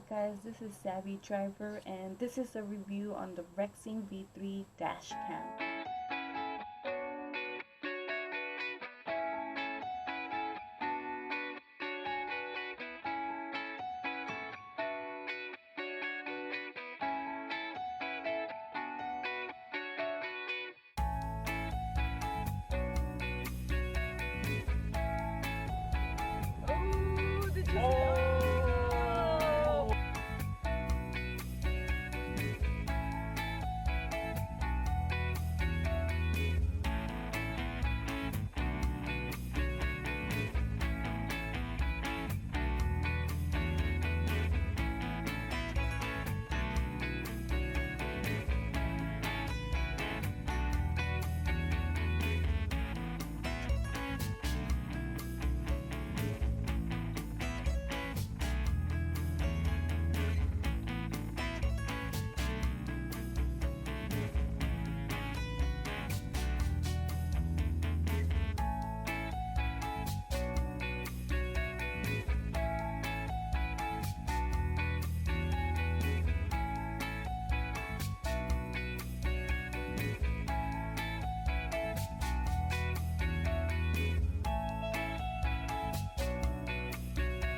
guys, this is Savvy Driver and this is a review on the Rexing V3 Dashcam. Oh, did you see Oh.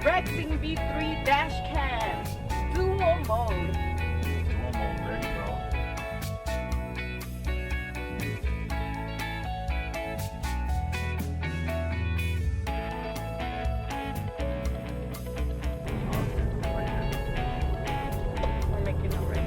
Rexing V3 Dashcam Dual Mode. Dual mode, there you go. We're making it ready.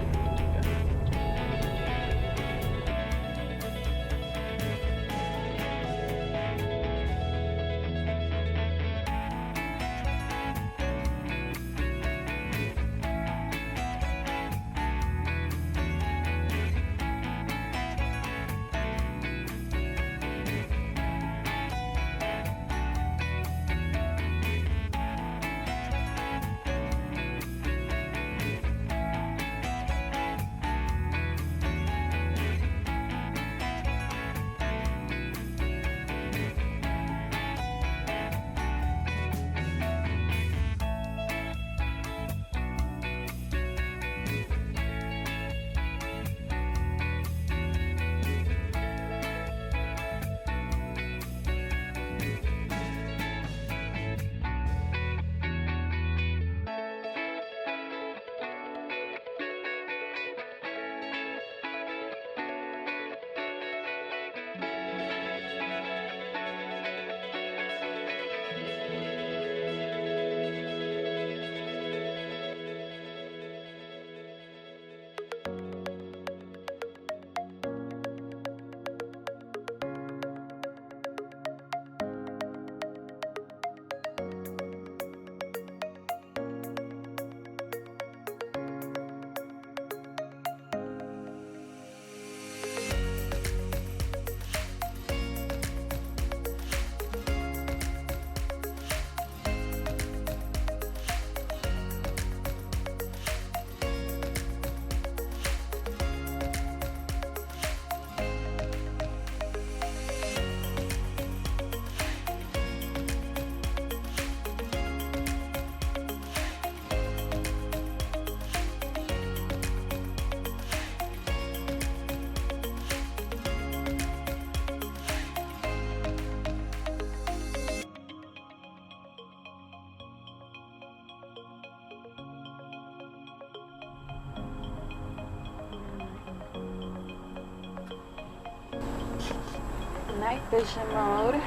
Night vision mode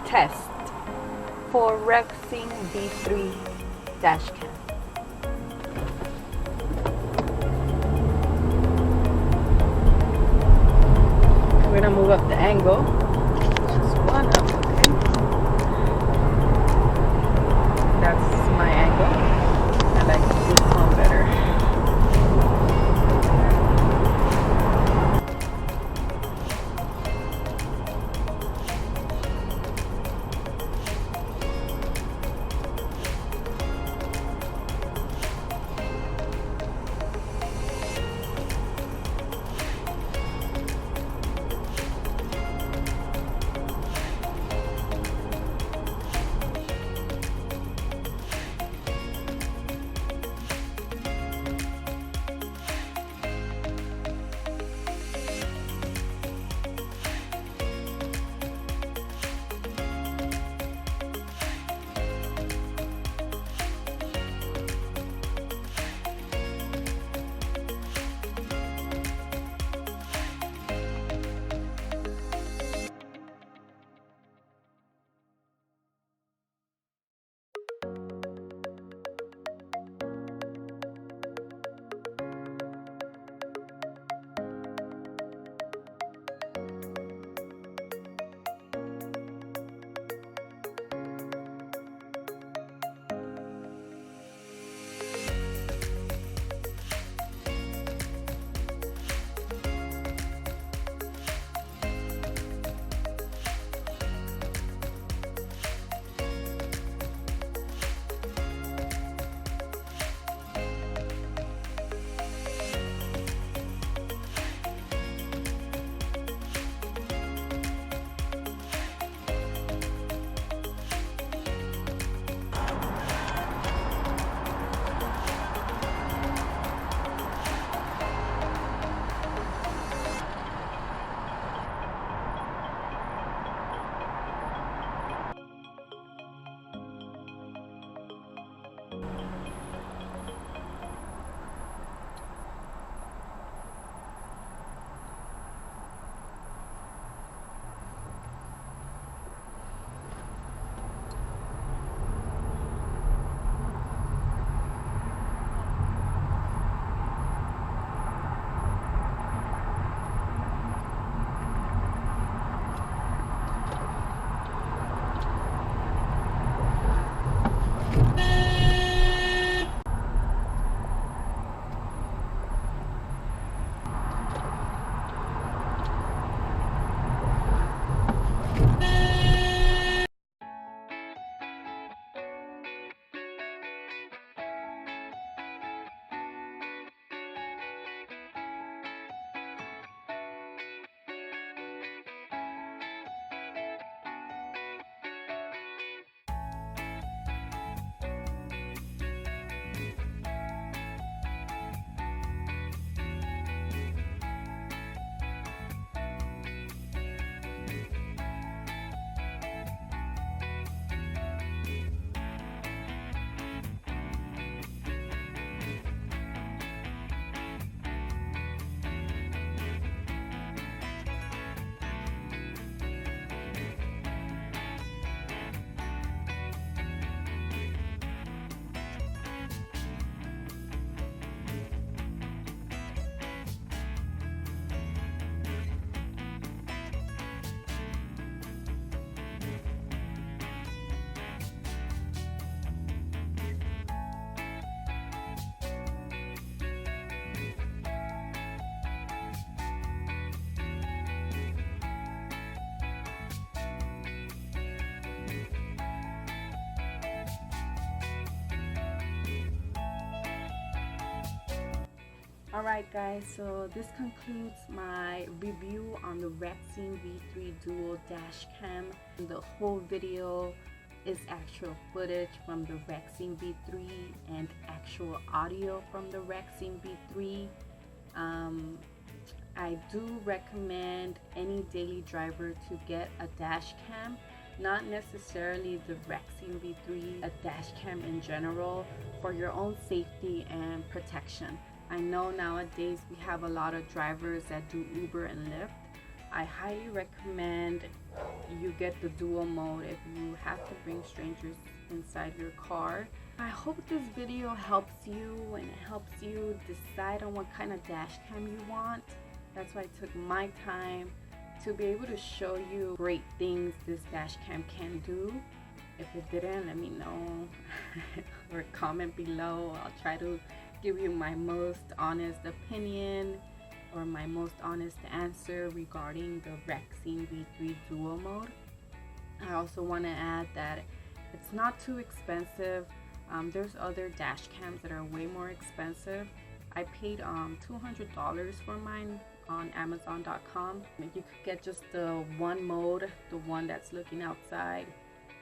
test for Rexing V3 Dashcam. We're gonna move up the angle. Just one up, okay? That's my angle. I like this one better. Alright guys, so this concludes my review on the Rexing V3 Dual dash cam. The whole video is actual footage from the Rexing V3 and actual audio from the Rexing V3. I do recommend any daily driver to get a dash cam, not necessarily the Rexing V3, a dash cam in general, for your own safety and protection. I know nowadays we have a lot of drivers that do Uber and Lyft. I highly recommend you get the dual mode if you have to bring strangers inside your car. I hope this video helps you and it helps you decide on what kind of dash cam you want. That's why I took my time to be able to show you great things this dash cam can do. If it didn't, let me know or comment below. I'll try to give you my most honest opinion or my most honest answer regarding the Rexing V3 Dual Mode. I also want to add that it's not too expensive. There's other dash cams that are way more expensive. I paid $200 for mine on Amazon.com. You could get just the one mode, the one that's looking outside,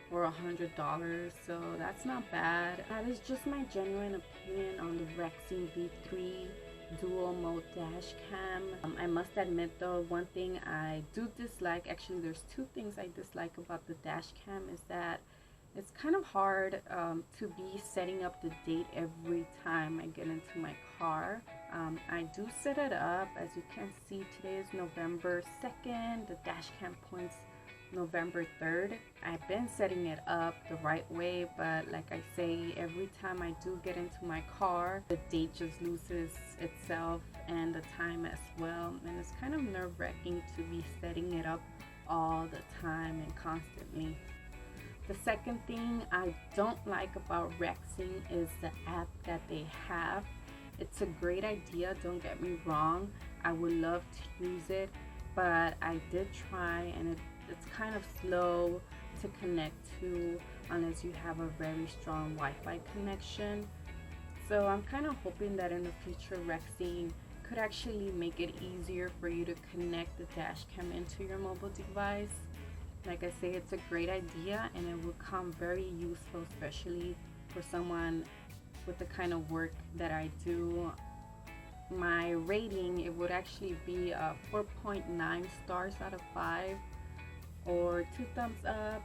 for $100, so that's not bad. That is just my genuine opinion on the Rexing V3 Dual Mode dash cam. I must admit though, one thing I do dislike, actually there's two things I dislike about the dash cam, is that it's kind of hard to be setting up the date every time I get into my car. I do set it up. As you can see, today is November 2nd. The dash cam points November 3rd. I've been setting it up the right way, but like I say, every time I do get into my car, the date just loses itself and the time as well, and it's kind of nerve-wracking to be setting it up all the time and constantly. The second thing I don't like about Rexing is the app that they have. It's a great idea, don't get me wrong. I would love to use it, but I did try and it's kind of slow to connect to unless you have a very strong Wi-Fi connection. So I'm kind of hoping that in the future Rexing could actually make it easier for you to connect the dash cam into your mobile device. Like I say, it's a great idea and it will come very useful, especially for someone with the kind of work that I do. My rating, it would actually be 4.9 stars out of 5 or 2 thumbs up,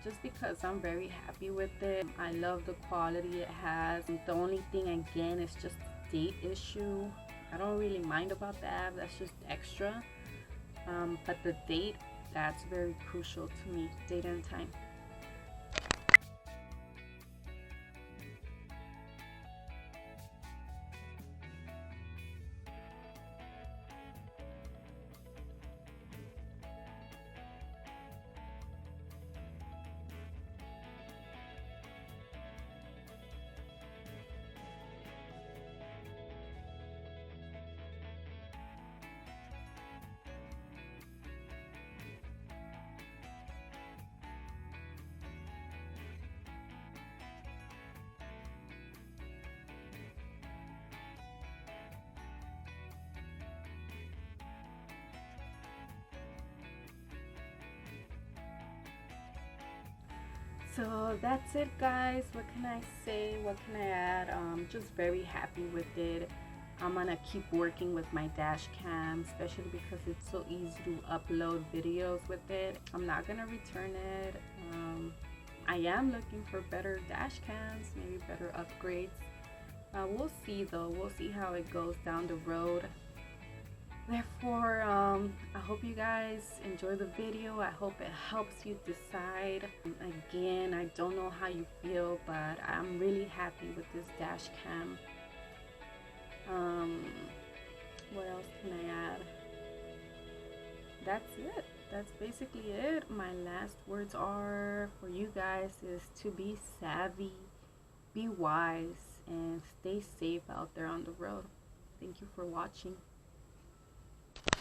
just because I'm very happy with it. I love the quality it has. The only thing again is just the date issue. I don't really mind about the app, that's just extra, but the date, that's very crucial to me, date and time. So that's it guys, what can I say, what can I add? Just very happy with it. I'm gonna keep working with my dash cam, especially because it's so easy to upload videos with it. I'm not gonna return it. I am looking for better dash cams, maybe better upgrades. We'll see though, we'll see how it goes down the road. Therefore, I hope you guys enjoy the video. I hope it helps you decide. Again, I don't know how you feel, but I'm really happy with this dash cam. What else can I add? That's it. That's basically it. My last words are for you guys is to be savvy, be wise, and stay safe out there on the road. Thank you for watching.